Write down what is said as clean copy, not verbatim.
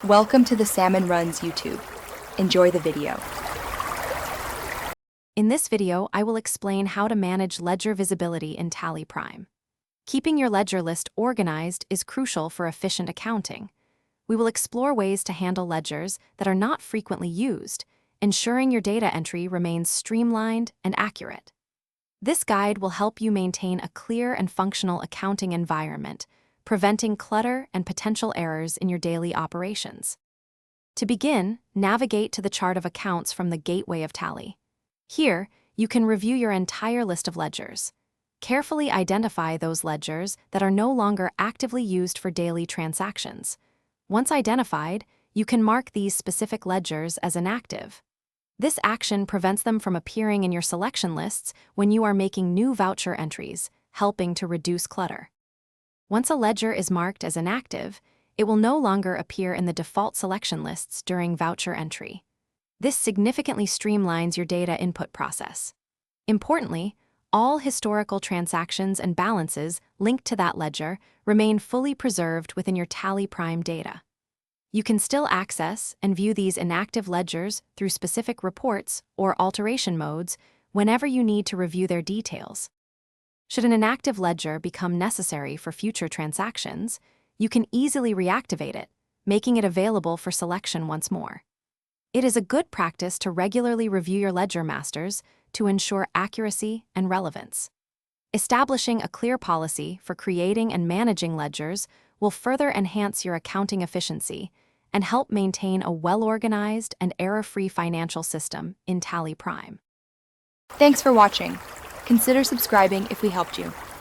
Welcome to the Salmon Runs YouTube. Enjoy the video. In this video, I will explain how to manage ledger visibility in Tally Prime. Keeping your ledger list organized is crucial for efficient accounting. We will explore ways to handle ledgers that are not frequently used, ensuring your data entry remains streamlined and accurate. This guide will help you maintain a clear and functional accounting environment, preventing clutter and potential errors in your daily operations. To begin, navigate to the chart of accounts from the gateway of Tally. Here, you can review your entire list of ledgers. Carefully identify those ledgers that are no longer actively used for daily transactions. Once identified, you can mark these specific ledgers as inactive. This action prevents them from appearing in your selection lists when you are making new voucher entries, helping to reduce clutter. Once a ledger is marked as inactive, it will no longer appear in the default selection lists during voucher entry. This significantly streamlines your data input process. Importantly, all historical transactions and balances linked to that ledger remain fully preserved within your Tally Prime data. You can still access and view these inactive ledgers through specific reports or alteration modes whenever you need to review their details. Should an inactive ledger become necessary for future transactions, you can easily reactivate it, making it available for selection once more. It is a good practice to regularly review your ledger masters to ensure accuracy and relevance. Establishing a clear policy for creating and managing ledgers will further enhance your accounting efficiency and help maintain a well-organized and error-free financial system in Tally Prime. Thanks for watching. Consider subscribing if we helped you.